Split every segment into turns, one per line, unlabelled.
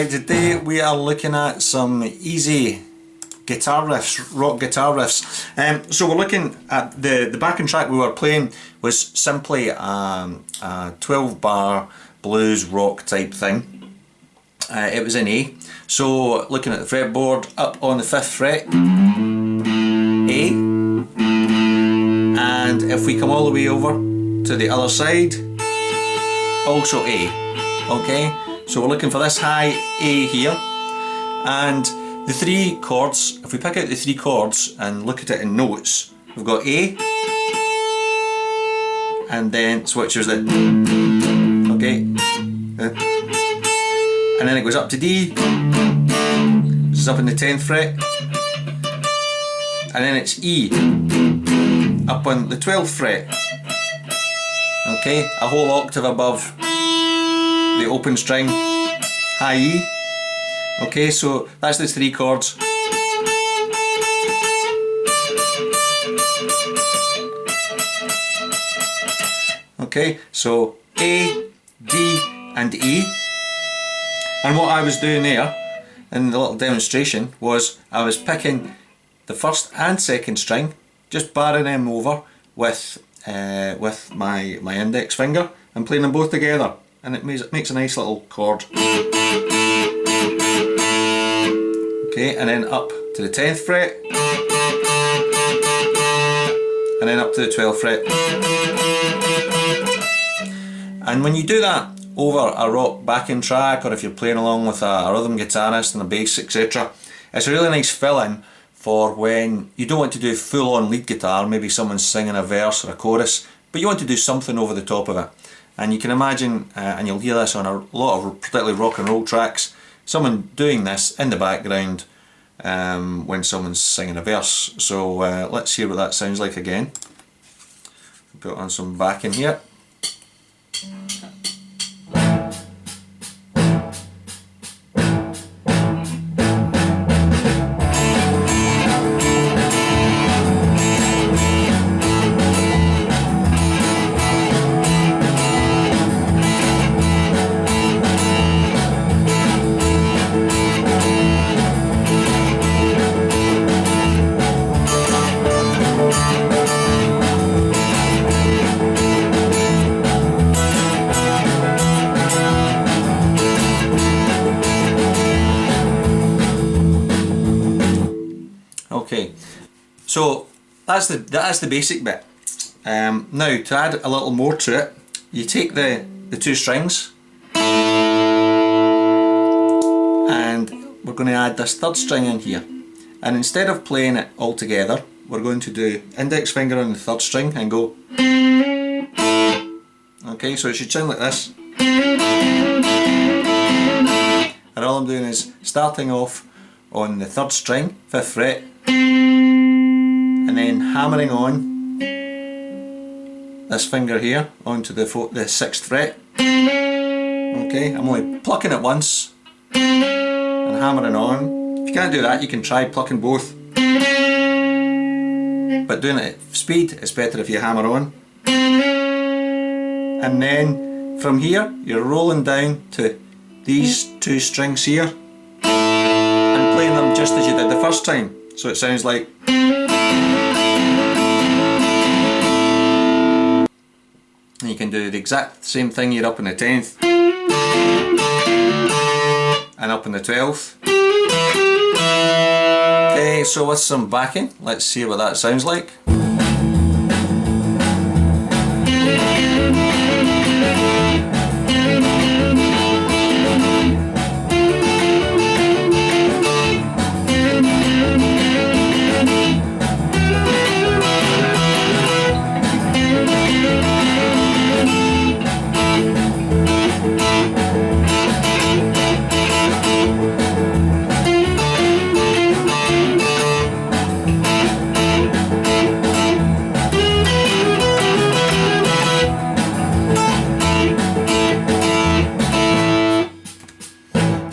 Right, today we are looking at some easy guitar riffs, rock guitar riffs. So we're looking at the backing track we were playing was simply a 12 bar blues rock type thing. It was in A. So looking at the fretboard, up on the 5th fret, A, and if we come all the way over to the other side, also A. Okay, so we're looking for this high A here, and the three chords, if we pick out the three chords and look at it in notes, we've got A, and then switches the, okay, and then it goes up to D, this is up in the 10th fret, and then it's E, up on the 12th fret, okay, a whole octave above the open string, high E. Okay, so that's the three chords. Okay, so A, D and E. And what I was doing there in the little demonstration was I was picking the first and second string, just barring them over with my index finger and playing them both together, and it makes a nice little chord. Okay, and then up to the 10th fret, and then up to the 12th fret. And when you do that over a rock backing track, or if you're playing along with a rhythm guitarist and a bass, etc., it's a really nice fill-in for when you don't want to do full-on lead guitar, maybe someone's singing a verse or a chorus, but you want to do something over the top of it. And you can imagine, and you'll hear this on a lot of particularly rock and roll tracks, someone doing this in the background when someone's singing a verse. So let's hear what that sounds like again. Put on some backing here. Okay, so that's the basic bit. Now to add a little more to it, you take the two strings and we're going to add this third string in here, and instead of playing it all together, we're going to do index finger on the third string and go. Okay, so it should sound like this, and all I'm doing is starting off on the 3rd string, 5th fret, and then hammering on this finger here onto the 6th fret. Okay, I'm only plucking it once and hammering on. If you can't do that, you can try plucking both, but doing it at speed is better if you hammer on. And then from here you're rolling down to these two strings here and playing them just as you did the first time, so it sounds like. And you can do the exact same thing here up in the 10th and up in the 12th. Okay, so with some backing, let's see what that sounds like.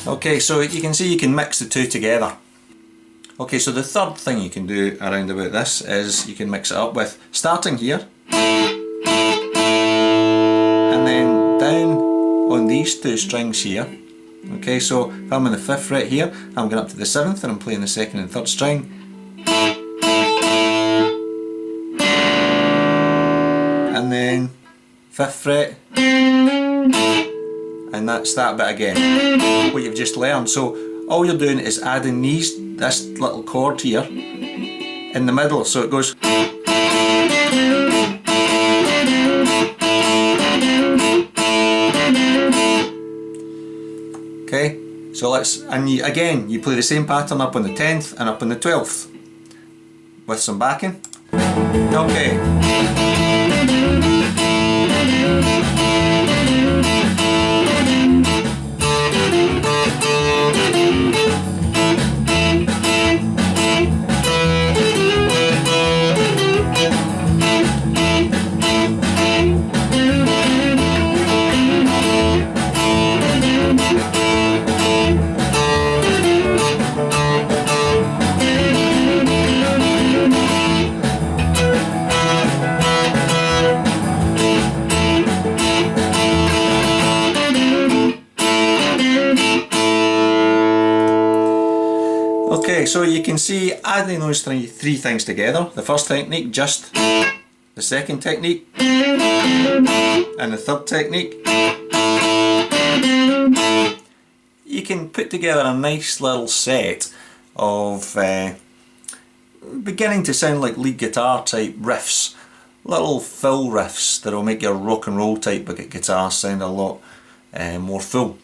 Okay, so you can see you can mix the two together. Okay, so the third thing you can do around about this is you can mix it up with starting here and then down on these two strings here Okay, so if I'm on the 5th fret here, I'm going up to the 7th and I'm playing the 2nd and 3rd string. And then 5th fret, and that's that bit again, what you've just learned. So all you're doing is adding this little chord here in the middle, so it goes. Okay, so again you play the same pattern up on the 10th and up on the 12th with some backing. Okay. Okay, so you can see adding those three things together, the first technique, just the second technique, and the third technique, you can put together a nice little set of beginning to sound like lead guitar type riffs, little fill riffs that will make your rock and roll type guitar sound a lot more full.